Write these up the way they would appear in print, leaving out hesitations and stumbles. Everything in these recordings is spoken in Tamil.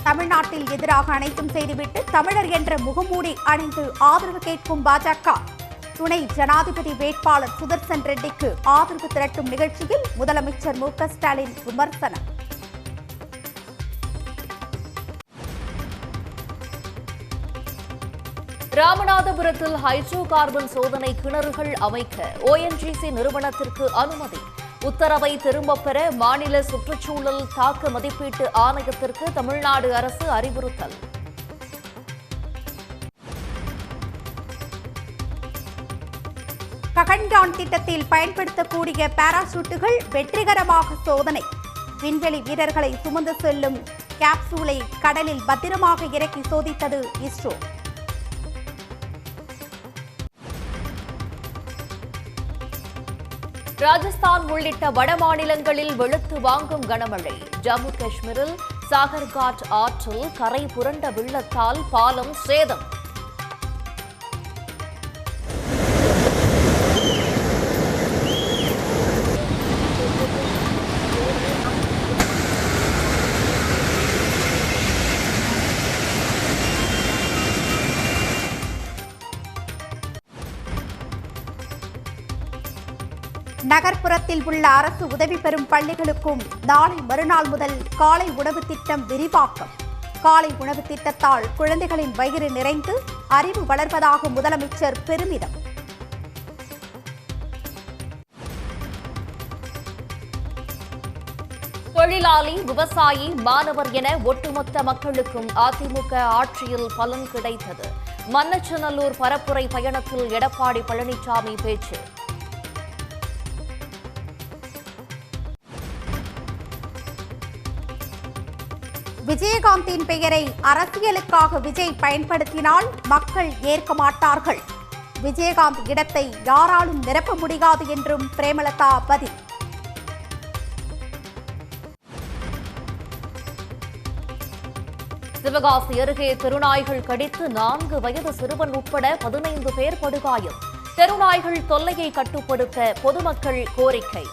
தமிழ்நாட்டில் எதிராக அனைத்தும் செய்துவிட்டு தமிழர் என்ற முகமூடி அணிந்து ஆதரவு கேட்கும் பாஜக. துணை ஜனாதிபதி வேட்பாளர் சுதர்சன் ரெட்டிக்கு ஆதரவு திரட்டும் நிகழ்ச்சியில் முதலமைச்சர் மு.க. ஸ்டாலின் விமர்சனம். ராமநாதபுரத்தில் ஹைட்ரோ கார்பன் சோதனை கிணறுகள் அமைக்க ONGC நிறுவனத்திற்கு அனுமதி. உத்தரவை திரும்பப் பெற மாநில சுற்றுச்சூழல் தாக்க மதிப்பீட்டு ஆணையத்திற்கு தமிழ்நாடு அரசு அறிவுறுத்தல். ககன்யான் திட்டத்தில் பயன்படுத்தக்கூடிய பாராசூட்டுகள் வெற்றிகரமாக சோதனை. விண்வெளி வீரர்களை சுமந்து செல்லும் கேப்சூலை கடலில் பத்திரமாக இறக்கி சோதித்தது இஸ்ரோ. ராஜஸ்தான் உள்ளிட்ட வட மாநிலங்களில் வெளுத்து வாங்கும் கனமழை. ஜம்மு காஷ்மீரில் சாகர்காட் ஆற்றில் கரை புரண்ட வெள்ளத்தால் பாலம் சேதம். நகர்ப்புறத்தில் உள்ள அரசு உதவி பெறும் பள்ளிகளுக்கும் நாளை மறுநாள் முதல் காலை உணவு திட்டம் விரிவாக்கம். காலை உணவு திட்டத்தால் குழந்தைகளின் வயிறு நிறைந்து அறிவு வளர்வதாக முதலமைச்சர் பெருமிதம். தொழிலாளி, விவசாயி, மாணவர் என ஒட்டுமொத்த மக்களுக்கும் அதிமுக ஆட்சியில் பலன் கிடைத்தது. மண்ணச்சநல்லூர் பரப்புரை பயணத்தில் எடப்பாடி பழனிசாமி பேச்சு. விஜயகாந்தின் பெயரை அரசியலுக்காக விஜய் பயன்படுத்தினால் மக்கள் ஏற்க மாட்டார்கள். விஜயகாந்த் இடத்தை யாராலும் நிரப்ப முடியாது என்றும் பிரேமலதா பதில். சிவகாசி அருகே தெருநாய்கள் கடித்து 4 வயது சிறுவன் உட்பட 15 பேர் படுகாயம். தெருநாய்கள் தொல்லையை கட்டுப்படுத்த பொதுமக்கள் கோரிக்கை.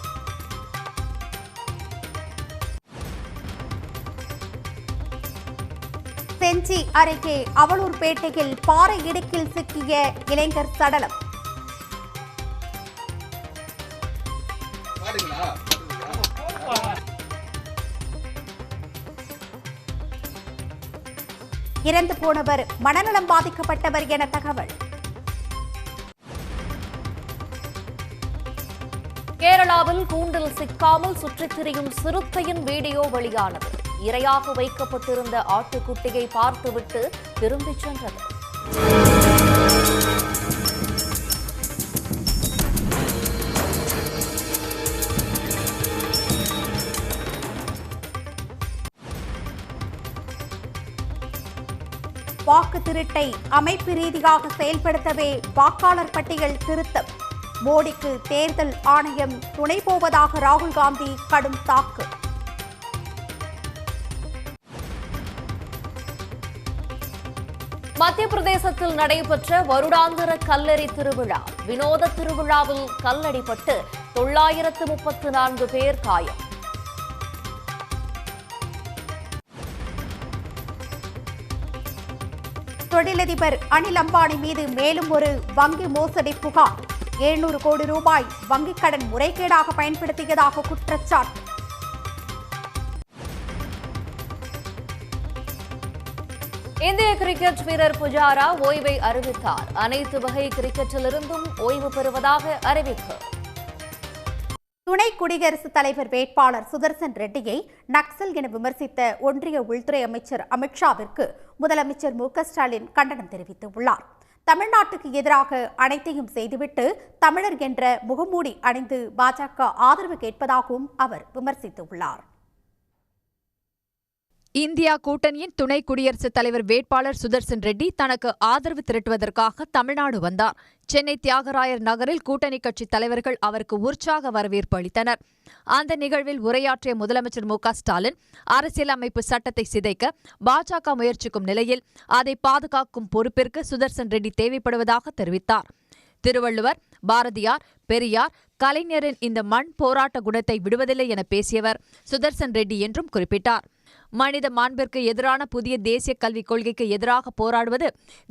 செஞ்சி அருகே அவலூர்பேட்டையில் பாறை இடுக்கில் சிக்கிய இளைஞர் சடலம். இறந்து போனவர் மனநலம் பாதிக்கப்பட்டவர் என தகவல். கேரளாவில் கூண்டில் சிக்காமல் சுற்றித் திரியும் சிறுத்தையின் வீடியோ வெளியானது. இரையாக வைக்கப்பட்டிருந்த ஆட்டுக்குட்டியை பார்த்துவிட்டு திரும்பிச் சென்றது. வாக்கு திருட்டை அமைப்பு ரீதியாக செயல்படுத்தவே வாக்காளர் பட்டியல் திருத்தம். மோடிக்கு தேர்தல் ஆணையம் துணை போவதாக ராகுல் காந்தி கடும் தாக்கு. மத்திய பிரதேசத்தில் நடைபெற்ற வருடாந்திர கல்லெறி திருவிழா. வினோத திருவிழாவில் கல்லடிப்பட்டு 934 பேர் காயம். தொழிலதிபர் அனில் அம்பானி மீது மேலும் ஒரு வங்கி மோசடி புகார். 700 கோடி ரூபாய் வங்கிக் கடன் முறைகேடாக பயன்படுத்தியதாக குற்றச்சாட்டு. இந்திய கிரிக்கெட் வீரர் புஜாரா ஓய்வை அறிவித்தார். அனைத்து வகை கிரிக்கெட்டிலிருந்தும் ஓய்வு பெறுவதாக அறிவிப்பு. துணை குடியரசுத் தலைவர் வேட்பாளர் சுதர்சன் ரெட்டியை நக்சல் என விமர்சித்த ஒன்றிய உள்துறை அமைச்சர் அமித்ஷாவிற்கு முதலமைச்சர் மு.க. ஸ்டாலின் கண்டனம் தெரிவித்துள்ளார். தமிழ்நாட்டுக்கு எதிராக அனைத்தையும் செய்துவிட்டு தமிழர் என்ற முகமூடி அணிந்து பாஜக ஆதரவு கேட்பதாகவும் அவர் விமர்சித்துள்ளார். இந்தியா கூட்டணியின் துணை குடியரசுத் தலைவர் வேட்பாளர் சுதர்சன் ரெட்டி தனக்கு ஆதரவு திரட்டுவதற்காக தமிழ்நாடு வந்தார். சென்னை தியாகராயர் நகரில் கூட்டணி கட்சித் தலைவர்கள் அவருக்கு உற்சாக வரவேற்பு அளித்தனர். அந்த நிகழ்வில் உரையாற்றிய முதலமைச்சர் மு.க. ஸ்டாலின் அரசியலமைப்பு சட்டத்தை சிதைக்க பாஜக முயற்சிக்கும் நிலையில் அதை பாதுகாக்கும் பொறுப்பிற்கு சுதர்சன் ரெட்டி தேவைப்படுவதாக தெரிவித்தார். திருவள்ளுவர், பாரதியார், பெரியார், கலைஞரின் இந்த மண் போராட்ட குணத்தை விடுவதில்லை என பேசியவர் சுதர்சன் ரெட்டி என்றும் குறிப்பிட்டார். மனித மாண்பிற்கு எதிரான புதிய தேசிய கல்விக் கொள்கைக்கு எதிராக போராடுவது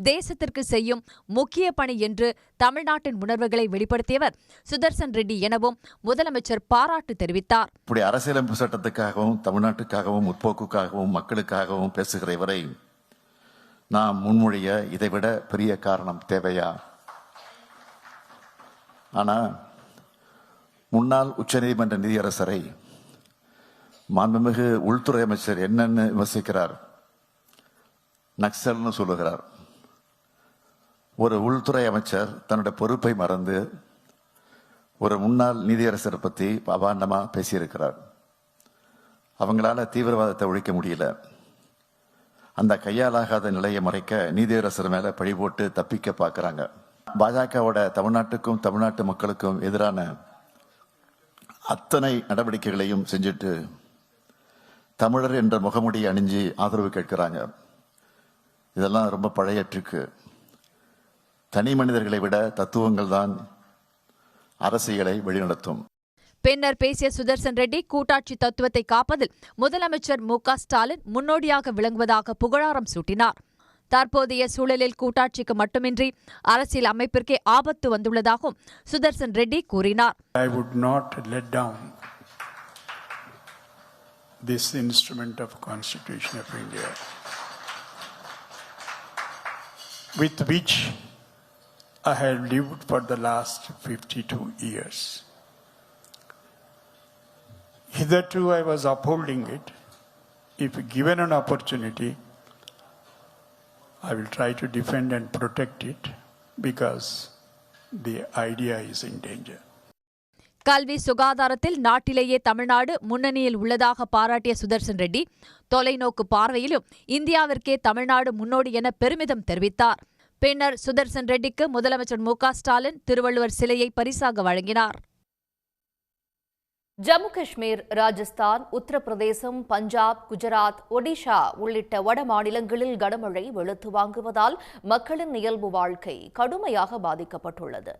தேசத்திற்கு செய்யும் முக்கிய பணி என்று தமிழ்நாட்டின் உணர்வுகளை வெளிப்படுத்தியவர் சுதர்சன் ரெட்டி எனவும் முதலமைச்சர் பாராட்டு தெரிவித்தார். இப்படி அரசியலமைப்பு சட்டத்துக்காகவும் தமிழ்நாட்டுக்காகவும் முற்போக்குக்காகவும் மக்களுக்காகவும் பேசுகிற இவரை நாம் முன்மொழிய இதைவிட பெரிய காரணம் தேவையா? ஆனால் முன்னாள் உச்சநீதிமன்ற நீதியரசரை மாண்புமிகு உள்துறை அமைச்சர் என்னன்னு விமர்சிக்கிறார். நக்சல்னு சொல்லுகிறார். ஒரு உள்துறை அமைச்சர் தன்னுடைய பொறுப்பை மறந்து ஒரு முன்னாள் நீதியரசரை பற்றி அபாண்டமா பேசியிருக்கிறார். அவங்களால தீவிரவாதத்தை ஒழிக்க முடியல. அந்த கையாலாகாத நிலையை மறைக்க நீதியரசர் மேல பழி போட்டு தப்பிக்க பார்க்கறாங்க. பாஜகவோட தமிழ்நாட்டுக்கும் தமிழ்நாட்டு மக்களுக்கும் எதிரான அத்தனை நடவடிக்கைகளையும் செஞ்சுட்டு தமிழர் என்ற முகமுடி அணிஞ்சு ஆதரவு கேட்கிறாங்க. இதெல்லாம் ரொம்ப பழைய ட்ரிக்கு. தனி மனிதர்களை விட தத்துவங்கள் தான் அரசியலை வழிநடத்தும். பின்னர் பேசிய சுதர்சன் ரெட்டி கூட்டாட்சி தத்துவத்தை காப்பதில் முதலமைச்சர் மு.க.ஸ்டாலின் முன்னோடியாக விளங்குவதாக புகழாரம் சூட்டினார். தற்போதைய சூழலில் கூட்டாட்சிக்கு மட்டுமின்றி அரசியல் அமைப்பிற்கே ஆபத்து வந்துள்ளதாகவும் சுதர்சன் ரெட்டி கூறினார். I would not let down this instrument of Constitution of India, with which I have lived for the last 52 years. Hitherto I was upholding it. If given an opportunity, I will try to defend and protect it because the idea is in danger. கல்வி சுகாதாரத்தில் நாட்டிலேயே தமிழ்நாடு முன்னணியில் உள்ளதாக பாராட்டிய சுதர்சன் ரெட்டி தொலைநோக்கு பார்வையிலும் இந்தியாவிற்கே தமிழ்நாடு முன்னோடி என பெருமிதம் தெரிவித்தார். பின்னர் சுதர்சன் ரெட்டிக்கு முதலமைச்சர் மு.க.ஸ்டாலின் திருவள்ளுவர் சிலையை பரிசாக வழங்கினார். ஜம்மு காஷ்மீர், ராஜஸ்தான், உத்தரப்பிரதேசம், பஞ்சாப், குஜராத், ஒடிஷா உள்ளிட்ட வட மாநிலங்களில் கனமழை வெளுத்து வாங்குவதால் மக்களின் இயல்பு வாழ்க்கை கடுமையாக பாதிக்கப்பட்டுள்ளது.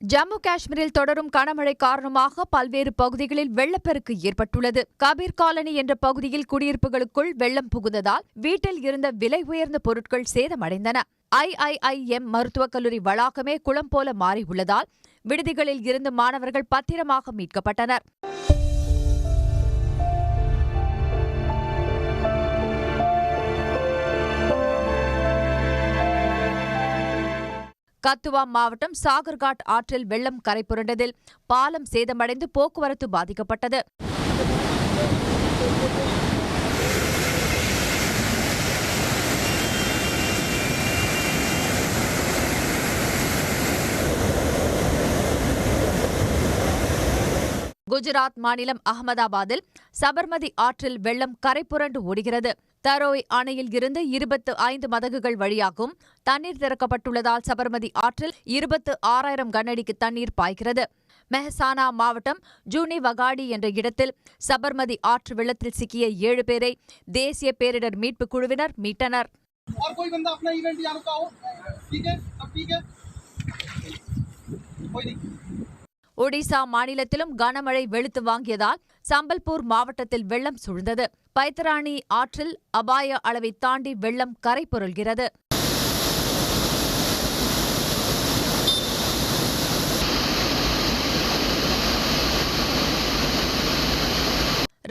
ஜம்மு காஷ்மீரில் தொடரும் கனமழை காரணமாக பல்வேறு பகுதிகளில் வெள்ளப்பெருக்கு ஏற்பட்டுள்ளது. கபீர் காலனி என்ற பகுதியில் குடியிருப்புகளுக்குள் வெள்ளம் புகுந்ததால் வீட்டில் இருந்த விலை உயர்ந்த பொருட்கள் சேதமடைந்தன. IIIM மருத்துவக் கல்லூரி வளாகமே குளம் போல மாறியுள்ளதால் விடுதிகளில் இருந்து மாணவர்கள் பத்திரமாக மீட்கப்பட்டனர். கத்துவா மாவட்டம் சாகர்காட் ஆற்றில் வெள்ளம் கரை புரண்டதில் பாலம் சேதமடைந்து போக்குவரத்து பாதிக்கப்பட்டது. குஜராத் மாநிலம் அகமதாபாத்தில் சபர்மதி ஆற்றில் வெள்ளம் கரை புரண்டு ஓடுகிறது. தரோய் அணையில் இருந்து 25 மதகுகள் வழியாகவும் தண்ணீர் திறக்கப்பட்டுள்ளதால் சபர்மதி ஆற்றில் 26,000 கனஅடிக்கு தண்ணீர் பாய்கிறது. மெஹசானா மாவட்டம் ஜூனி வகாடி என்ற இடத்தில் சபர்மதி ஆற்று வெள்ளத்தில் சிக்கிய 7 பேரை தேசிய பேரிடர் மீட்பு குழுவினர் மீட்டனர். ஒடிசா மாநிலத்திலும் கனமழை வெளுத்து வாங்கியதால் சம்பல்பூர் மாவட்டத்தில் வெள்ளம் சூழ்ந்தது. பைத்தராணி ஆற்றில் அபாய அளவை தாண்டி வெள்ளம் கரை புரள்கிறது.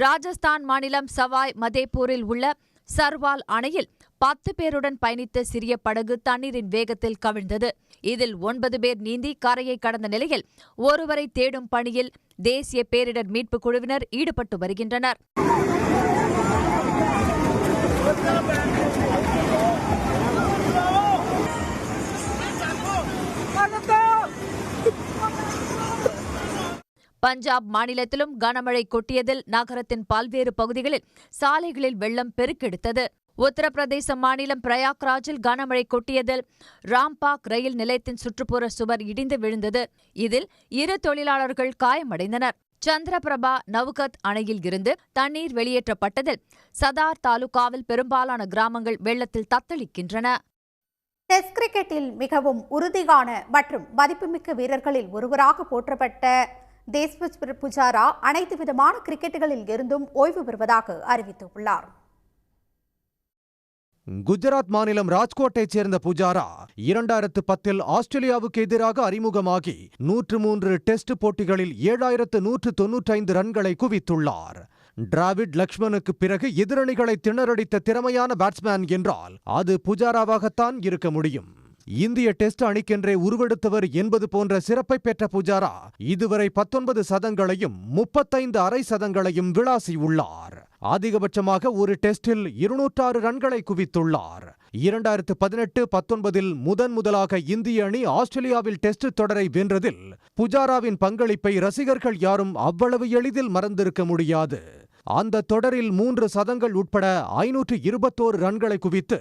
ராஜஸ்தான் மாநிலம் சவாய் மதேபூரில் உள்ள சர்வால் அணையில் 10 பேருடன் பயணித்த சிறிய படகு தண்ணீரின் வேகத்தில் கவிழ்ந்தது. இதில் 9 பேர் நீந்தி கரையை கடந்த நிலையில் ஒருவரை தேடும் பணியில் தேசிய பேரிடர் மீட்பு குழுவினர் ஈடுபட்டு வருகின்றனர். பஞ்சாப் மாநிலத்திலும் கனமழை கொட்டியதில் நகரத்தின் பல்வேறு பகுதிகளில் சாலைகளில் வெள்ளம் பெருக்கெடுத்தது. உத்தரப்பிரதேச மாநிலம் பிரயாக்ராஜில் கனமழை கொட்டியதில் ராம்பாக் ரயில் நிலையத்தின் சுற்றுப்புற சுவர் இடிந்து விழுந்தது. இதில் 2 தொழிலாளர்கள் காயமடைந்தனர். சந்திரபிரபா நவுகத் அணையில் இருந்து தண்ணீர் வெளியேற்றப்பட்டதில் சதார் தாலுகாவில் பெரும்பாலான கிராமங்கள் வெள்ளத்தில் தத்தளிக்கின்றன. டெஸ்ட் கிரிக்கெட்டில் மிகவும் உறுதியான மற்றும் மதிப்புமிக்க வீரர்களில் ஒருவராக போற்றப்பட்ட தேஸ்பஜ் புஜாரா அனைத்து விதமான கிரிக்கெட்டுகளில் இருந்தும் ஓய்வு பெறுவதாக அறிவித்துள்ளார். குஜராத் மாநிலம் ராஜ்கோட்டைச் சேர்ந்த புஜாரா 2010 ஆஸ்திரேலியாவுக்கு எதிராக அறிமுகமாகி 103 டெஸ்ட் போட்டிகளில் 7195 ரன்களை குவித்துள்ளார். டிராவிட் லக்ஷ்மனுக்கு பிறகு எதிரணிகளை திணறடித்த திறமையான பேட்ஸ்மேன் என்றால் அது புஜாராவாகத்தான் இருக்க முடியும். இந்திய டெஸ்ட் அணிக்கென்றே உருவெடுத்தவர் என்பது போன்ற சிறப்பை பெற்ற புஜாரா இதுவரை 19 சதங்களையும் 35 அரை சதங்களையும் விளாசியுள்ளார். அதிகபட்சமாக ஒரு டெஸ்டில் 206 ரன்களை குவித்துள்ளார். 2018-19 முதலாக இந்திய அணி ஆஸ்திரேலியாவில் டெஸ்ட் தொடரை வென்றதில் புஜாராவின் பங்களிப்பை ரசிகர்கள் யாரும் அவ்வளவு எளிதில் மறந்திருக்க முடியாது. அந்த தொடரில் 3 சதங்கள் உட்பட 521 ரன்களை குவித்து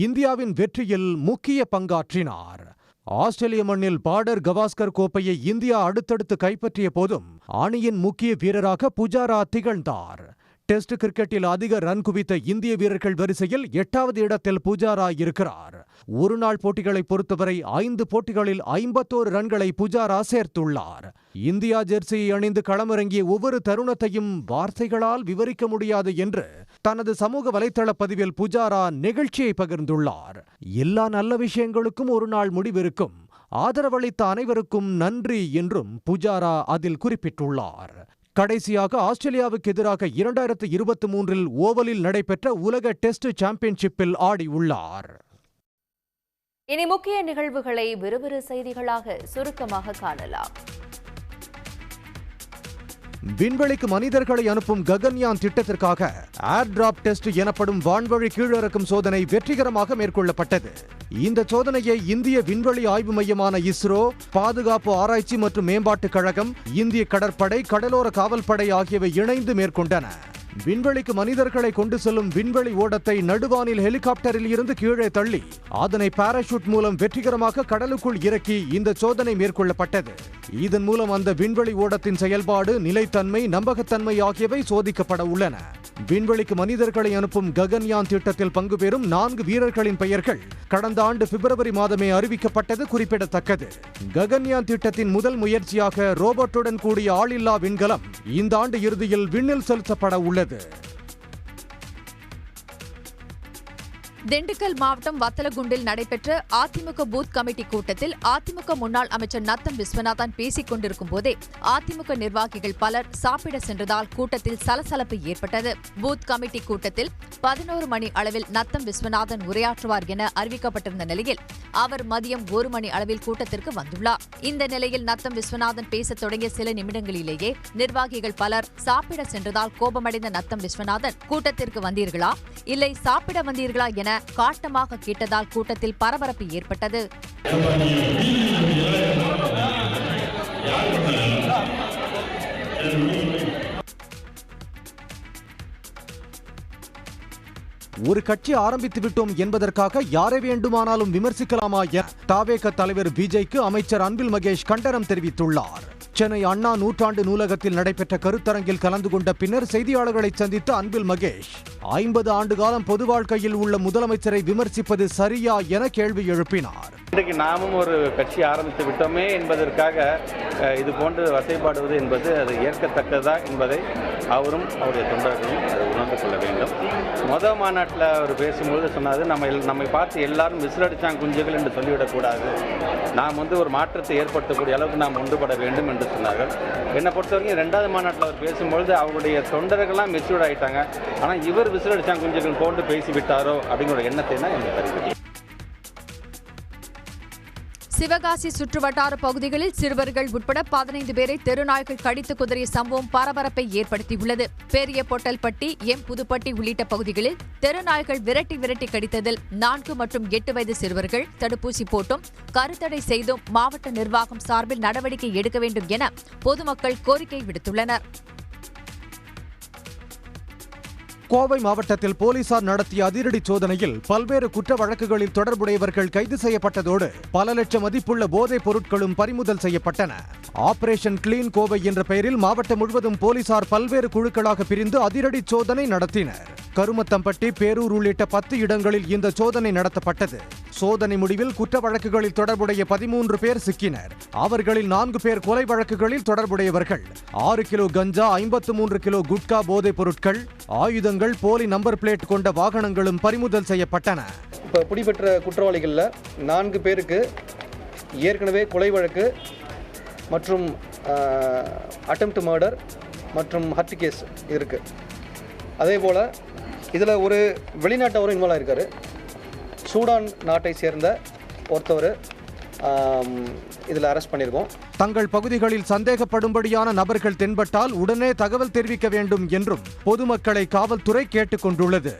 இந்தியாவின் வெற்றியில் முக்கிய பங்காற்றினார். ஆஸ்திரேலிய மண்ணில் பார்டர் கவாஸ்கர் கோப்பையை இந்தியா அடுத்தடுத்து கைப்பற்றிய போதும் அணியின் முக்கிய வீரராக புஜாரா திகழ்ந்தார். டெஸ்ட் கிரிக்கெட்டில் அதிக ரன் குவித்த இந்திய வீரர்கள் வரிசையில் 8வது இடத்தில் புஜாரா இருக்கிறார். ஒருநாள் போட்டிகளை பொறுத்தவரை 5 போட்டிகளில் 51 ரன்களை புஜாரா சேர்த்துள்ளார். இந்தியா ஜெர்சியை அணிந்து களமிறங்கிய ஒவ்வொரு தருணத்தையும் வார்த்தைகளால் விவரிக்க முடியாது என்று தனது சமூக வலைதள பதிவில் புஜாரா நெகிழ்ச்சியை பகிர்ந்துள்ளார். எல்லா நல்ல விஷயங்களுக்கும் ஒரு நாள் முடிவிருக்கும், ஆதரவளித்த அனைவருக்கும் நன்றி என்றும் புஜாரா அதில் குறிப்பிட்டுள்ளார். கடைசியாக ஆஸ்திரேலியாவுக்கு எதிராக 2023 ஓவலில் நடைபெற்ற உலக டெஸ்ட் சாம்பியன்ஷிப்பில் ஆடியுள்ளார். இனி முக்கிய நிகழ்வுகளை விறுவிறு செய்திகளாக சுருக்கமாக காணலாம். விண்வெளிக்கு மனிதர்களை அனுப்பும் ககன்யான் திட்டத்திற்காக ஏர் டிராப் டெஸ்ட் எனப்படும் வான்வழி கீழிறக்கும் சோதனை வெற்றிகரமாக மேற்கொள்ளப்பட்டது. இந்த சோதனையை இந்திய விண்வெளி ஆய்வு மையமான இஸ்ரோ, பாதுகாப்பு ஆராய்ச்சி மற்றும் மேம்பாட்டுக் கழகம், இந்திய கடற்படை, கடலோர காவல்படை ஆகியவை இணைந்து மேற்கொண்டன. விண்வெளிக்கு மனிதர்களை கொண்டு செல்லும் விண்வெளி ஓடத்தை நடுவானில் ஹெலிகாப்டரில் இருந்து கீழே தள்ளி அதனை பாராசூட் மூலம் வெற்றிகரமாக கடலுக்குள் இறக்கி இந்த சோதனை மேற்கொள்ளப்பட்டது. இதன் மூலம் அந்த விண்வெளி ஓடத்தின் செயல்பாடு, நிலைத்தன்மை, நம்பகத்தன்மை ஆகியவை சோதிக்கப்பட உள்ளன. விண்வெளிக்கு மனிதர்களை அனுப்பும் ககன்யான் திட்டத்தில் பங்கு பெறும் 4 வீரர்களின் பெயர்கள் கடந்த ஆண்டு பிப்ரவரி மாதமே அறிவிக்கப்பட்டது குறிப்பிடத்தக்கது. ககன்யான் திட்டத்தின் முதல் முயற்சியாக ரோபோட்டுடன் கூடிய ஆளில்லா விண்கலம் இந்த ஆண்டு இறுதியில் விண்ணில் செலுத்தப்பட உள்ளது. திண்டுக்கல் மாவட்டம் வத்தலகுண்டில் நடைபெற்ற அதிமுக பூத் கமிட்டி கூட்டத்தில் அதிமுக முன்னாள் அமைச்சர் நத்தம் விஸ்வநாதன் பேசிக் கொண்டிருக்கும் போதே அதிமுக நிர்வாகிகள் பலர் சாப்பிட சென்றதால் கூட்டத்தில் சலசலப்பு ஏற்பட்டது. பூத் கமிட்டி கூட்டத்தில் 11 மணி அளவில் நத்தம் விஸ்வநாதன் உரையாற்றுவார் என அறிவிக்கப்பட்டிருந்த நிலையில் அவர் மதியம் 1 மணி அளவில் கூட்டத்திற்கு வந்துள்ளார். இந்த நிலையில் நத்தம் விஸ்வநாதன் பேசத் தொடங்கிய சில நிமிடங்களிலேயே நிர்வாகிகள் பலர் சாப்பிட சென்றதால் கோபமடைந்த நத்தம் விஸ்வநாதன் கூட்டத்திற்கு வந்தீர்களா இல்லை சாப்பிட வந்தீர்களா என காட்டமாக கேட்டதால் கூட்டத்தில் பரபரப்பு ஏற்பட்டது. ஒரு கட்சி ஆரம்பித்து விட்டோம் என்பதற்காக யாரை வேண்டுமானாலும் விமர்சிக்கலாமா என தவேக தலைவர் விஜய்க்கு அமைச்சர் அன்பில் மகேஷ் கண்டனம் தெரிவித்துள்ளார். சென்னை அண்ணா நூற்றாண்டு நூலகத்தில் நடைபெற்ற கருத்தரங்கில் கலந்து கொண்ட பின்னர் செய்தியாளர்களை சந்தித்த அன்பில் மகேஷ் 50 ஆண்டு காலம் பொது வாழ்க்கையில் உள்ள முதலமைச்சரை விமர்சிப்பது சரியா என கேள்வி எழுப்பினார். இன்றைக்கு நாமும் ஒரு கட்சி ஆரம்பித்து விட்டோமே என்பதற்காக இது போன்று வசைப்பாடுவது என்பது அது ஏற்கத்தக்கதா என்பதை அவரும் அவருடைய தொண்டர்களும் அதை உணர்ந்து கொள்ள வேண்டும். முதல் மாநாட்டில் அவர் பேசும்போது சொன்னாது நம்மை பார்த்து எல்லாரும் விசிலடிச்சாங்க குஞ்சுகள் என்று சொல்லிவிடக்கூடாது, நாம் ஒரு மாற்றத்தை ஏற்படுத்தக்கூடிய அளவுக்கு நாம் ஒன்றுபட வேண்டும் என்று சொன்னார்கள். என்னை பொறுத்தவரைக்கும் 2வது மாநாட்டில் அவர் பேசும்பொழுது அவருடைய தொண்டர்கள்லாம் மெச்சூர்ட் ஆகிட்டாங்க, ஆனால் இவர் விசிலடிச்சாங்க குஞ்சுகள் போன்று பேசிவிட்டாரோ அப்படிங்கிற எண்ணத்தை தான் எனக்கு தருகிறது. சிவகாசி சுற்றுவட்டார பகுதிகளில் சிறுவர்கள் உட்பட 15 பேரை தெருநாய்கள் கடித்து குதறிய சம்பவம் பரபரப்பை ஏற்படுத்தியுள்ளது. பெரிய பொட்டல்பட்டி, எம் புதுப்பட்டி உள்ளிட்ட பகுதிகளில் தெருநாய்கள் விரட்டி கடித்ததில் 4 மற்றும் 8 வயது சிறுவர்கள் தடுப்பூசி போட்டும் கருத்தடை செய்தும் மாவட்ட நிர்வாகம் சார்பில் நடவடிக்கை எடுக்க வேண்டும் என பொதுமக்கள் கோரிக்கை விடுத்துள்ளனர். கோவை மாவட்டத்தில் போலீசார் நடத்திய அதிரடி சோதனையில் பல்வேறு குற்ற வழக்குகளில் தொடர்புடையவர்கள் கைது செய்யப்பட்டதோடு பல லட்சம் மதிப்புள்ள போதைப் பொருட்களும் பறிமுதல் செய்யப்பட்டன. ஆபரேஷன் கிளீன் கோவை என்ற பெயரில் மாவட்டம் முழுவதும் போலீசார் பல்வேறு குழுக்களாக பிரிந்து அதிரடி சோதனை நடத்தினர். கருமத்தம்பட்டி, பேரூர் உள்ளிட்ட 10 இடங்களில் இந்த சோதனை நடத்தப்பட்டது. சோதனை முடிவில் குற்ற வழக்குகளில் தொடர்புடைய 13 பேர் சிக்கினர். அவர்களில் 4 பேர் கொலை வழக்குகளில் தொடர்புடையவர்கள். 6 கிலோ கஞ்சா, 53 கிலோ குட்கா போதைப் பொருட்கள், ஆயுதங்கள், போலி நம்பர் பிளேட் கொண்ட வாகனங்களும் பறிமுதல் செய்யப்பட்டன. இப்போ பிடிபெற்ற குற்றவாளிகளில் 4 பேருக்கு ஏற்கனவே கொலை வழக்கு மற்றும் அட்டெம்ப்ட் மர்டர் மற்றும் ஹர்ட் கேஸ் இருக்குது. அதே போல் இதில் ஒரு வெளிநாட்டவரும் இன்வால்வ் ஆகிருக்காரு. சூடான் நாட்டை சேர்ந்த ஒருத்தவர் இதில் அரெஸ்ட் பண்ணியிருக்கோம். தங்கள் பகுதிகளில் சந்தேகப்படும்படியான நபர்கள் தென்பட்டால் உடனே தகவல் தெரிவிக்க வேண்டும் என்றும் பொதுமக்களை காவல்துறை கேட்டுக் கொண்டுள்ளது.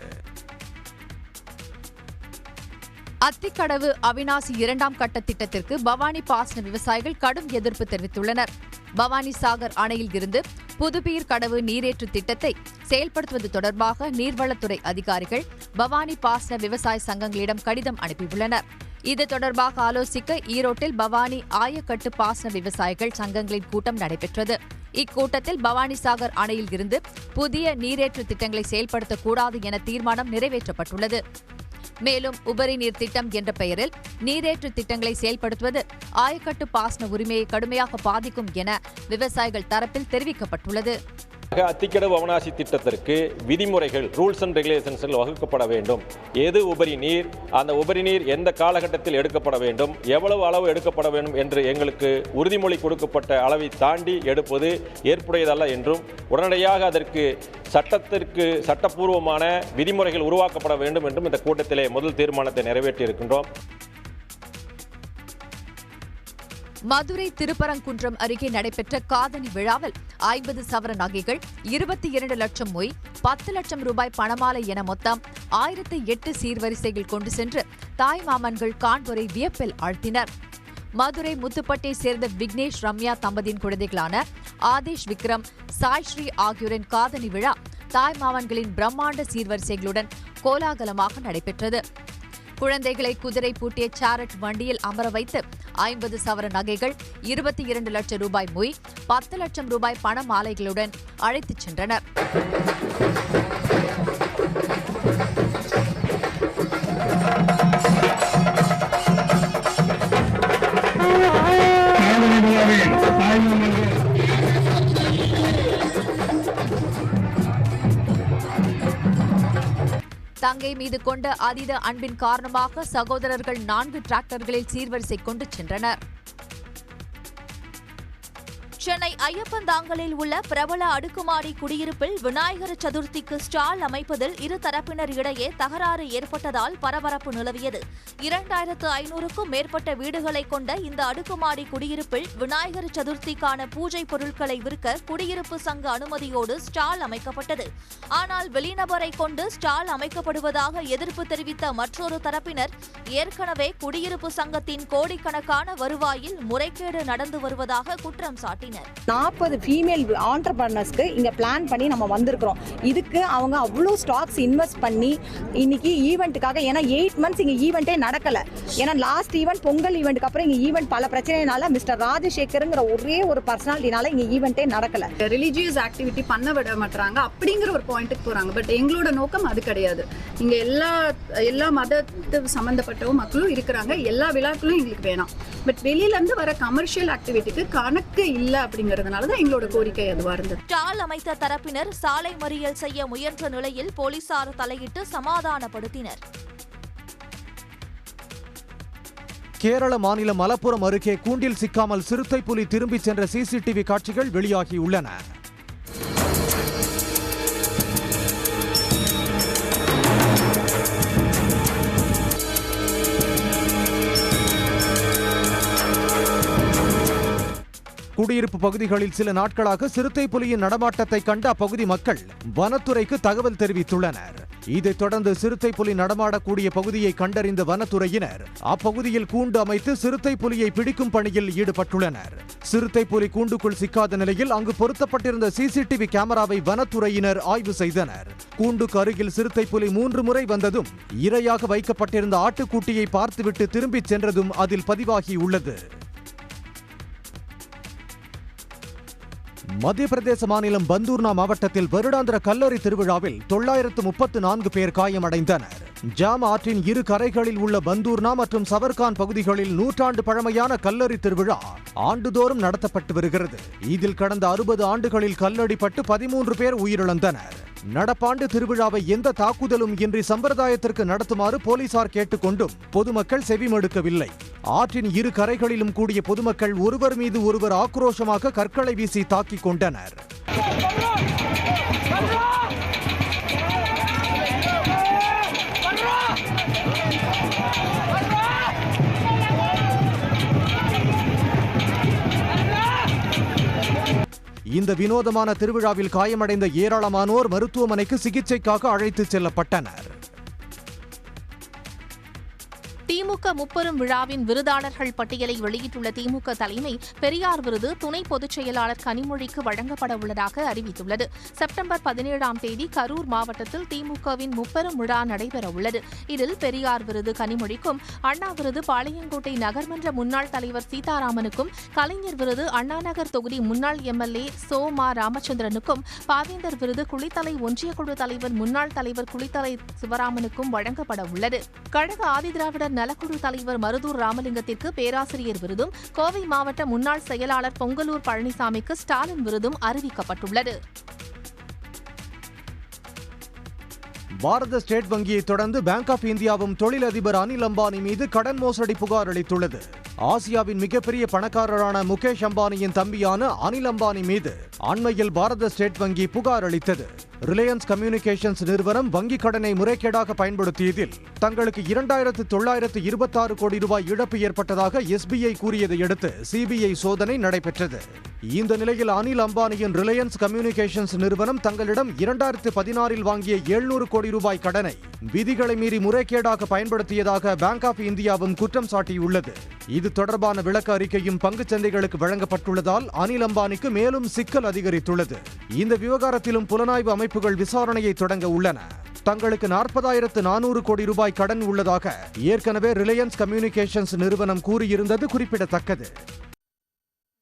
அத்திக்கடவு அவிநாசி 2ஆம் கட்ட திட்டத்திற்கு பவானி பாசன விவசாயிகள் கடும் எதிர்ப்பு தெரிவித்துள்ளனர். பவானி சாகர் அணையில் இருந்து புதுப்பீர் கடவு நீரேற்று திட்டத்தை செயல்படுத்துவது தொடர்பாக நீர்வளத்துறை அதிகாரிகள் பவானி பாசன விவசாய சங்கங்களிடம் கடிதம் அனுப்பியுள்ளனர். இது தொடர்பாக ஆலோசிக்க ஈரோட்டில் பவானி ஆயக்கட்டு பாசன விவசாயிகள் சங்கங்களின் கூட்டம் நடைபெற்றது. இக்கூட்டத்தில் பவானி சாகர் அணையில் இருந்து புதிய நீரேற்று திட்டங்களை செயல்படுத்தக்கூடாது என தீர்மானம் நிறைவேற்றப்பட்டுள்ளது. மேலும் உபரி நீர் திட்டம் என்ற பெயரில் நீரேற்று திட்டங்களை செயல்படுத்துவது ஆயக்கட்டு பாசன உரிமையை கடுமையாக பாதிக்கும் என விவசாயிகள் தரப்பில் தெரிவிக்கப்பட்டுள்ளது. அத்திக்கடவு அவிநாசி திட்டத்திற்கு விதிமுறைகள், ரூல்ஸ் அண்ட் ரெகுலேஷன்ஸ்கள் வகுக்கப்பட வேண்டும். எது உபரி நீர், அந்த உபரி நீர் எந்த காலகட்டத்தில் எடுக்கப்பட வேண்டும், எவ்வளவு அளவு எடுக்கப்பட வேண்டும் என்று எங்களுக்கு உறுதிமொழி கொடுக்கப்பட்ட அளவை தாண்டி எடுப்பது ஏற்புடையதல்ல என்றும் உடனடியாக அதற்கு சட்டப்பூர்வமான விதிமுறைகள் உருவாக்கப்பட வேண்டும் என்றும் இந்த கூட்டத்திலே முதல் தீர்மானத்தை நிறைவேற்றியிருக்கின்றோம். மதுரை திருப்பரங்குன்றம் அருகே நடைபெற்ற காதணி விழாவில் 50 சவர நகைகள், 22 லட்சம் மொய், 10 லட்சம் ரூபாய் பணமாலை என மொத்தம் 1008 சீர்வரிசைகள் கொண்டு சென்று தாய் மாமன்கள் காண்போரை வியப்பில் ஆழ்த்தினர். மதுரை முத்துப்பட்டை சேர்ந்த விக்னேஷ் ரம்யா தம்பதியின் குழந்தைகளான ஆதேஷ் விக்ரம், சாய்ஸ்ரீ ஆகியோரின் காதணி விழா தாய் மாமன்களின் பிரம்மாண்ட சீர்வரிசைகளுடன் கோலாகலமாக நடைபெற்றது. குழந்தைகளை குதிரை பூட்டிய சாரட் வண்டியில் அமர வைத்து 50 சவர நகைகள், 22 லட்சம் ரூபாய் மொய், 10 லட்சம் ரூபாய் பண மாலைகளுடன் அழைத்துச் சென்றனர். தங்கை மீது கொண்ட அதீத அன்பின் காரணமாக சகோதரர்கள் 4 டிராக்டர்களில் சீர்வரிசை கொண்டு சென்றனர். சென்னை ஐயப்பந்தாங்கலில் உள்ள பிரபல அடுக்குமாடி குடியிருப்பில் விநாயகர் சதுர்த்திக்கு ஸ்டால் அமைப்பதில் இரு தரப்பினர் இடையே தகராறு ஏற்பட்டதால் பரபரப்பு நிலவியது. 2500க்கும் மேற்பட்ட வீடுகளை கொண்ட இந்த அடுக்குமாடி குடியிருப்பில் விநாயகர் சதுர்த்திக்கான பூஜை பொருட்களை விற்க குடியிருப்பு சங்க அனுமதியோடு ஸ்டால் அமைக்கப்பட்டது. ஆனால் வெளிநபரை கொண்டு ஸ்டால் அமைக்கப்படுவதாக எதிர்ப்பு தெரிவித்த மற்றொரு தரப்பினர் ஏற்கனவே குடியிருப்பு சங்கத்தின் கோடிக்கணக்கான வருவாயில் முறைகேடு நடந்து வருவதாக குற்றம் சாட்டினர். 40 ஃபீமேல் ஆண்டர்பிரனர்ஸ்க்கு இங்க பிளான் பண்ணி நம்ம வந்திருக்கிறோம். இதுக்கு அவங்க அவ்வளோ ஸ்டாக்ஸ் இன்வெஸ்ட் பண்ணி இன்னைக்கு ஈவெண்ட்டுக்காக, ஏன்னா 8 மந்த்ஸ் இங்க ஈவெண்ட்டே நடக்கல. ஏன்னா லாஸ்ட் ஈவெண்ட் பொங்கல் ஈவெண்ட்டுக்கு அப்புறம் இங்க ஈவெண்ட் பல பிரச்சனைனால மிஸ்டர் ராஜசேகருங்கிற ஒரே ஒரு பர்சனாலிட்டினால இங்க ஈவெண்ட்டே நடக்கல. ரிலீஜியஸ் ஆக்டிவிட்டி பண்ண விட மாட்டாங்க அப்படிங்கிற ஒரு பாயிண்ட்டுக்கு போறாங்க. பட் எங்களோட நோக்கம் அது கிடையாது. இங்க எல்லா மதத்து சம்பந்தப்பட்ட மக்களும் இருக்கிறாங்க. எல்லா விழாக்களும் எங்களுக்கு வேணாம். பட் வெளியில இருந்து வர கமர்ஷியல் ஆக்டிவிட்டிக்கு கணக்கு இல்ல அப்படிங்கறதுனால தான் எங்களோட கோரிக்கை அதுவா இருந்தது. ஸ்டால் அமைத்த தரப்பினர் சாலை மறியல் செய்ய முயன்ற நிலையில் போலீசார் தலையிட்டு சமாதானப்படுத்தினர். கேரள மாநிலம் மலப்புரம் அருகே கூண்டில் சிக்காமல் சிறுத்தை புலி திரும்பிச் சென்ற சிசிடிவி காட்சிகள் வெளியாகியுள்ளன. குடியிருப்பு பகுதிகளில் சில நாட்களாக சிறுத்தை புலியின் நடமாட்டத்தை கண்ட அப்பகுதி மக்கள் வனத்துறைக்கு தகவல் தெரிவித்துள்ளனர். இதைத் தொடர்ந்து சிறுத்தை புலி நடமாடக்கூடிய பகுதியை கண்டறிந்த வனத்துறையினர் அப்பகுதியில் கூண்டு அமைத்து சிறுத்தை புலியை பிடிக்கும் பணியில் ஈடுபட்டுள்ளனர். சிறுத்தை புலி கூண்டுக்குள் சிக்காத நிலையில் அங்கு பொருத்தப்பட்டிருந்த சிசிடிவி கேமராவை வனத்துறையினர் ஆய்வு செய்தனர். கூண்டுக்கு அருகில் சிறுத்தை புலி 3 முறை வந்ததும் இரையாக வைக்கப்பட்டிருந்த ஆட்டுக்குட்டியை பார்த்துவிட்டு திரும்பிச் சென்றதும் அதில் பதிவாகியுள்ளது. மத்திய பிரதேச மாநிலம் பந்தூர்னா மாவட்டத்தில் வருடாந்திர கல்லறி திருவிழாவில் 934 பேர் காயமடைந்தனர். ஜாம் ஆற்றின் இரு கரைகளில் உள்ள பந்தூர்னா மற்றும் சவர்கான் பகுதிகளில் நூற்றாண்டு பழமையான கல்லறி திருவிழா ஆண்டுதோறும் நடத்தப்பட்டு வருகிறது. இதில் கடந்த 60 ஆண்டுகளில் கல்லடிப்பட்டு 13 பேர் உயிரிழந்தனர். நடப்பாண்டு திருவிழாவை எந்த தாக்குதலும் இன்றி சம்பிரதாயத்திற்கு நடத்துமாறு போலீசார் கேட்டுக்கொண்டும் பொதுமக்கள் செவிமடுக்கவில்லை. ஆற்றின் இரு கரைகளிலும் கூடிய பொதுமக்கள் ஒருவர் மீது ஒருவர் ஆக்ரோஷமாக கற்களை வீசி தாக்கிக் கொண்டனர். இந்த வினோதமான திருவிழாவில் காயமடைந்த ஏராளமானோர் மருத்துவமனைக்கு சிகிச்சைக்காக அழைத்துச் செல்லப்பட்டனர். திமுக முப்பெரும் விழாவின் விருதாளர்கள் பட்டியலை வெளியிட்டுள்ள திமுக தலைமை பெரியார் விருது துணை பொதுச் செயலாளர் கனிமொழிக்கு வழங்கப்பட உள்ளதாக அறிவித்துள்ளது. செப்டம்பர் 17ஆம் தேதி கரூர் மாவட்டத்தில் திமுகவின் முப்பெரும் விழா நடைபெற உள்ளது. இதில் பெரியார் விருது கனிமொழிக்கும், அண்ணா விருது பாளையங்கோட்டை நகர்மன்ற முன்னாள் தலைவர் சீதாராமனுக்கும், கலைஞர் விருது அண்ணாநகர் தொகுதி முன்னாள் எம்எல்ஏ சோமா ராமச்சந்திரனுக்கும், பாவேந்தர் விருது குளித்தலை ஒன்றியக்குழு தலைவர் முன்னாள் தலைவர் குளித்தலை சிவராமனுக்கும் வழங்கப்பட உள்ளது. கழக ஆதிதிராவிடர் நலக்குழு தலைவர் மருதூர் ராமலிங்கத்திற்கு பேராசிரியர் விருதும், கோவை மாவட்ட முன்னாள் செயலாளர் பொங்கலூர் பழனிசாமிக்கு ஸ்டாலின் விருதும் அறிவிக்கப்பட்டுள்ளது. பாரத ஸ்டேட் வங்கியை தொடர்ந்து பேங்க் ஆப் இந்தியாவும் தொழிலதிபர் அனில் அம்பானி மீது கடன் மோசடி புகார் அளித்துள்ளது. ஆசியாவின் மிகப்பெரிய பணக்காரரான முகேஷ் அம்பானியின் தம்பியான அனில் அம்பானி மீது அண்மையில் பாரத ஸ்டேட் வங்கி புகார் அளித்தது. ரிலையன்ஸ் கம்யூனிகேஷன்ஸ் நிறுவனம் வங்கி கடனை முறைகேடாக பயன்படுத்தியதில் தங்களுக்கு 2926 கோடி ரூபாய் இழப்பு ஏற்பட்டதாக எஸ்பிஐ கூறியதை அடுத்து சிபிஐ சோதனை நடைபெற்றது. இந்த நிலையில் அனில் அம்பானியின் ரிலையன்ஸ் கம்யூனிகேஷன்ஸ் நிறுவனம் தங்களிடம் 2016இல் வாங்கிய 700 கோடி ரூபாய் கடனை விதிகளை மீறி முறைகேடாக பயன்படுத்தியதாக பேங்க் ஆப் இந்தியாவும் குற்றம் சாட்டியுள்ளது. இது தொடர்பான விளக்க அறிக்கையும் பங்குச் சந்தைகளுக்கு வழங்கப்பட்டுள்ளதால் அனில் அம்பானிக்கு மேலும் சிக்கல் அதிகரித்துள்ளது. இந்த விவகாரத்திலும் புலனாய்வு அமைப்புகள் விசாரணையை தொடங்க உள்ளன. தங்களுக்கு 40,400 கோடி ரூபாய் கடன் உள்ளதாக ஏற்கனவே ரிலையன்ஸ் கம்யூனிகேஷன்ஸ் நிறுவனம் கூறியிருந்தது குறிப்பிடத்தக்கது.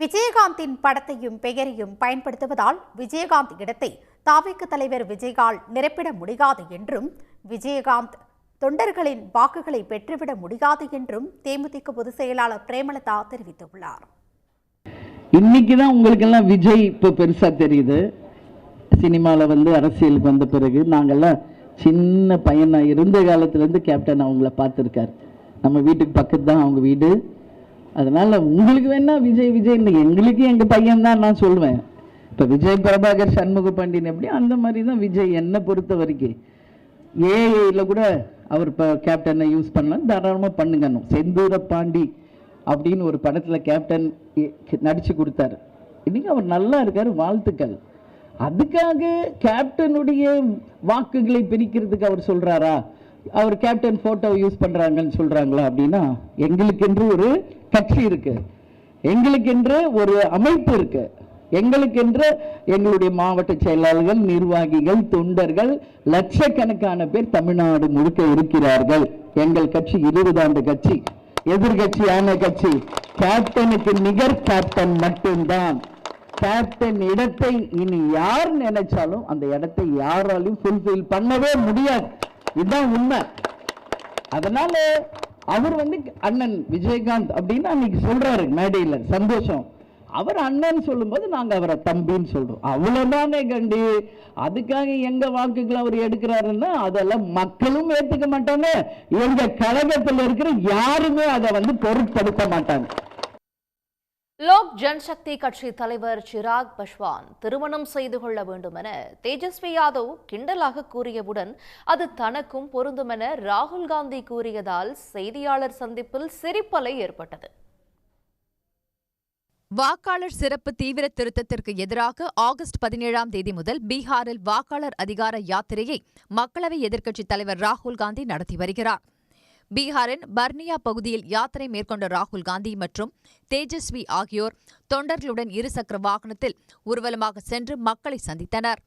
விஜயகாந்தின் படத்தையும் பெயரையும் பயன்படுத்துவதால் விஜயகாந்த் இடத்தை தாவேக்கு தலைவர் விஜயால் நிரப்பிட முடியாது என்றும், விஜயகாந்த் தொண்டர்களின் வாக்குகளை பெற்றுவிட முடியாது என்றும் தேமுதிக பொதுச் செயலாளர் பிரேமலதா தெரிவித்துள்ளார். இன்னைக்கு தான் உங்களுக்கெல்லாம் விஜய் இப்போ பெருசா தெரியுது. சினிமாவில் அரசியலுக்கு வந்த பிறகு நாங்கள்லாம் சின்ன பையனா இருந்த காலத்துலேருந்து கேப்டன் அவங்கள பார்த்துருக்காரு. நம்ம வீட்டுக்கு பக்கத்து தான் அவங்க வீடு. அதனால உங்களுக்கு வேணா விஜய் இல்லை, எங்களுக்கு எங்கள் பையன் தான் நான் சொல்லுவேன். இப்போ விஜய் பிரபாகர் சண்முக பாண்டியன் எப்படி அந்த மாதிரி தான் விஜய். என்னை பொறுத்த வரைக்கும் ஏஐயில் கூட அவர் இப்போ கேப்டனை யூஸ் பண்ணலாம், தாராளமாக பண்ணுங்கன்னு. செந்தூர பாண்டி அப்படின்னு ஒரு படத்தில் கேப்டன் நடித்து கொடுத்தாரு. இன்னைக்கு அவர் நல்லா இருக்கார், வாழ்த்துக்கள். அதுக்காக கேப்டனுடைய வாக்குகளை பிரிக்கிறதுக்கு அவர் சொல்றாரா? அவர் கேப்டன் போட்டோவை யூஸ் பண்றாங்கன்னு சொல்றாங்களா? அப்படின்னா எங்களுக்கென்று ஒரு கட்சி இருக்கு, எங்களுக்கென்று ஒரு அமைப்பு இருக்கு, எங்களுக்கென்று எங்களுடைய மாவட்ட செயலாளர்கள், நிர்வாகிகள், தொண்டர்கள், லட்சக்கணக்கான பேர் தமிழ்நாடு முழுக்க இருக்கிறார்கள். எங்கள் கட்சி 20 ஆண்டு கட்சி, எதிர்கட்சியான கட்சி. கேப்டனுக்கு நிகர் கேப்டன் மட்டும்தான். கேப்டன் இடத்தை இனி யார் நினைச்சாலும் அந்த இடத்தை யாராலையும் ஃபுல்ஃபில் பண்ணவே முடியாது. இதுதான் உண்மை. அதனால அவர் அண்ணன் விஜயகாந்த் அப்படின்னு அன்னைக்கு சொல்றாரு மேடையில், சந்தோஷம். அவர் அண்ணன் சொல்லும்போது நாங்க அவரை தம்பின்னு சொல்றோம், அவ்வளவுதானே கண்டி. அதுக்காக எங்க வாக்குகளை அவர் எடுக்கிறாருன்னா அதெல்லாம் மக்களும் ஏத்துக்க மாட்டாங்க, எங்க கழகத்தில் இருக்கிற யாருமே அதை பொருட்படுத்த மாட்டாங்க. லோக் ஜன்சக்தி கட்சி தலைவர் சிராக் பஸ்வான் திருமணம் செய்து கொள்ள வேண்டும் என தேஜஸ்வி யாதவ் கிண்டலாக கூறியவுடன் அது தனக்கும் பொருந்தும் என ராகுல் காந்தி கூறியதால் செய்தியாளர் சந்திப்பில் சிரிப்பலை ஏற்பட்டது. வாக்காளர் சிறப்பு தீவிர திருத்தத்திற்கு எதிராக ஆகஸ்ட் 17ஆம் தேதி முதல் பீகாரில் வாக்காளர் அதிகார யாத்திரையை மக்களவை எதிர்க்கட்சித் தலைவர் ராகுல் காந்தி நடத்தி வருகிறார். பீகாரின் பர்னியா பகுதியில் யாத்திரை மேற்கொண்ட ராகுல் காந்தி மற்றும் தேஜஸ்வி ஆகியோர் தொண்டர்களுடன் இருசக்கர வாகனத்தில் ஊர்வலமாக சென்று மக்களை சந்தித்தனர்.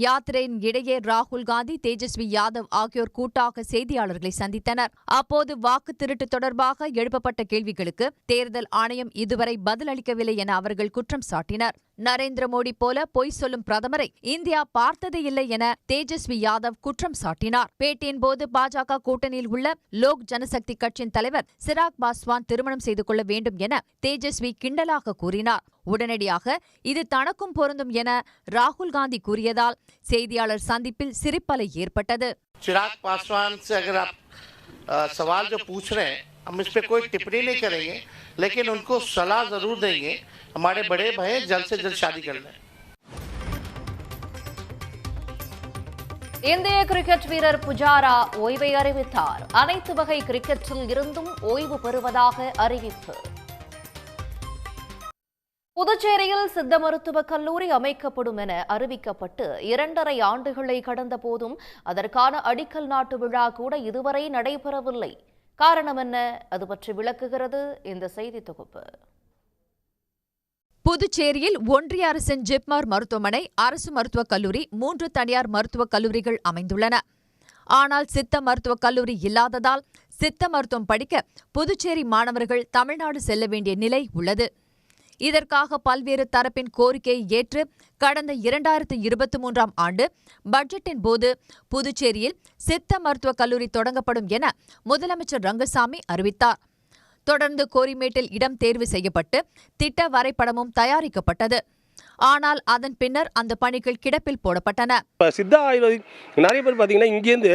யாத்திரையின் இடையே ராகுல் காந்தி, தேஜஸ்வி யாதவ் ஆகியோர் கூட்டாக செய்தியாளர்களை சந்தித்தனர். அப்போது வாக்கு திருட்டு தொடர்பாக எழுப்பப்பட்ட கேள்விகளுக்கு தேர்தல் ஆணையம் இதுவரை பதிலளிக்கவில்லை என அவர்கள் குற்றம் சாட்டினர். நரேந்திர மோடி போல பொய் சொல்லும் பிரதமரை இந்தியா பார்த்ததே இல்லை என தேஜஸ்வி யாதவ் குற்றம் சாட்டினார். பேட்டியின் போது பாஜக கூட்டணியில் உள்ள லோக் ஜனசக்தி கட்சியின் தலைவர் சிராக் பாஸ்வான் திருமணம் செய்து கொள்ள வேண்டும் என தேஜஸ்வி கிண்டலாக கூறினார். உடனடியாக இது தனக்கும் பொருந்தும் என ராகுல் காந்தி கூறியதால் செய்தியாளர் சந்திப்பில் சிரிப்பலை ஏற்பட்டது. चिराग पासवान से अगर आप सवाल जो पूछ रहे हैं, हम इस पे कोई टिप्पणी नहीं करेंगे, लेकिन उनको सलाह जरूर देंगे. हमारे बड़े भाई जल्द से जल्द शादी कर लें. இந்திய கிரிக்கெட் வீரர் புஜாரா ஓய்வை அறிவித்தார். அனைத்து வகை கிரிக்கெட்டில் இருந்தும் ஓய்வு பெறுவதாக அறிவிப்பு. புதுச்சேரியில் சித்த மருத்துவக் கல்லூரி அமைக்கப்படும் என அறிவிக்கப்பட்டு 2.5 ஆண்டுகளை கடந்த போதும் அதற்கான அடிக்கல் நாட்டு விழா கூட இதுவரை நடைபெறவில்லை. காரணம் என்ன? அது பற்றி விளக்குகிறது இந்த செய்தி தொகுப்பு. புதுச்சேரியில் ஒன்றிய அரசின் ஜிப்மர் மருத்துவமனை, அரசு மருத்துவக் கல்லூரி, 3 தனியார் மருத்துவக் கல்லூரிகள் அமைந்துள்ளன. ஆனால் சித்த மருத்துவக் கல்லூரி இல்லாததால் சித்த மருத்துவம் படிக்க புதுச்சேரி மாணவர்கள் தமிழ்நாடு செல்ல வேண்டிய நிலை உள்ளது. இதற்காக பல்வேறு தரப்பின் கோரிக்கையை ஏற்று கடந்த 2023ஆம் ஆண்டு பட்ஜெட்டின் போது புதுச்சேரியில் சித்த மருத்துவக் கல்லூரி தொடங்கப்படும் என முதலமைச்சர் ரங்கசாமி அறிவித்தார். தொடர்ந்து கோரிமேட்டில் இடம் தேர்வு செய்யப்பட்டு திட்ட வரைபடமும் தயாரிக்கப்பட்டது. ஆனால் அதன் பின்னர் அந்த பணிகள் கிடப்பில் போடப்பட்டன. சித்தா ஆயுர்வேதிக் நிறைய பேர் பார்த்தீங்கன்னா இங்கேருந்து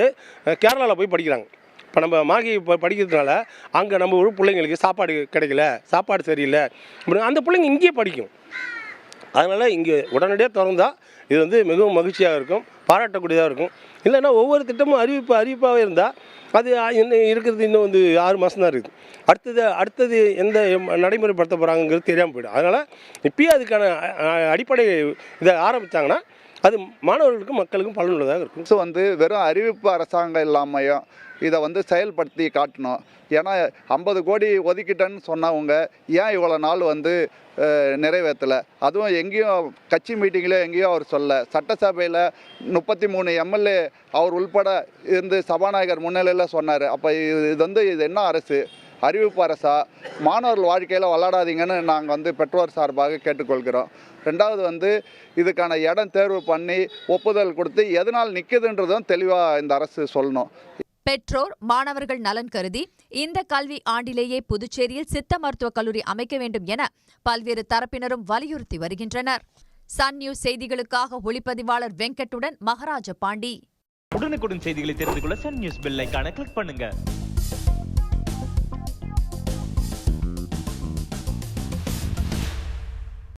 கேரளாவில் போய் படிக்கிறாங்க. இப்போ நம்ம மாகி படிக்கிறதுனால அங்கே நம்ம ஒரு பிள்ளைங்களுக்கு சாப்பாடு கிடைக்கல, சாப்பாடு சரியில்லை, அந்த பிள்ளைங்க இங்கேயே படிக்கும். அதனால் இங்கே உடனடியாக திறந்தால் இது மிகவும் மகிழ்ச்சியாக இருக்கும், பாராட்டக்கூடியதாக இருக்கும். இல்லைன்னா ஒவ்வொரு திட்டமும் அறிவிப்பாகவே இருந்தால் அது இருக்கிறது இன்னும் 6 மாதம் தான் இருக்குது. அடுத்தது எந்த நடைமுறைப்படுத்த போகிறாங்கிறது தெரியாமல் போய்டும். அதனால் இப்பயே அதுக்கான அடிப்படை இதை ஆரம்பித்தாங்கன்னா அது மாணவர்களுக்கும் மக்களுக்கும் பலனுள்ளதாக இருக்கும். ஸோ வெறும் அறிவிப்பு அரசாங்கம் இல்லாமையும் இதை செயல்படுத்தி காட்டணும். ஏன்னா 50 கோடி ஒதுக்கிட்டேன்னு சொன்னவங்க ஏன் இவ்வளோ நாள் நிறைவேற்றலை? அதுவும் எங்கேயும் கட்சி மீட்டிங்கில் எங்கேயும் அவர் சொல்ல. சட்டசபையில் 33 எம்எல்ஏ அவர் உள்பட இருந்து சபாநாயகர் முன்னிலையில் சொன்னார். அப்போ இது என்ன அரசு? அறிவிப்பு அரசா? மாணவர்கள் வாழ்க்கையில் விளையாடாதீங்கன்னு நாங்கள் பெற்றோர் சார்பாக கேட்டுக்கொள்கிறோம். ரெண்டாவது இதுக்கான இடம் தேர்வு பண்ணி ஒப்புதல் கொடுத்து எதனால் நிற்குதுன்றதும் தெளிவாக இந்த அரசு சொல்லணும். பெற்றோர், மாணவர்கள் நலன் கருதி இந்த கல்வி ஆண்டிலேயே புதுச்சேரியில் சித்த மருத்துவக் கல்லூரி அமைக்க வேண்டும் என பல்வேறு தரப்பினரும் வலியுறுத்தி வருகின்றனர். சன் நியூஸ் செய்திகளுக்காக ஒளிப்பதிவாளர் வெங்கட்டுடன் மகராஜ பாண்டி. உடனுக்குடன் செய்திகளை தெரிந்து கொள்ள சன் நியூஸ் பெல் ஐகானை கிளிக் பண்ணுங்க.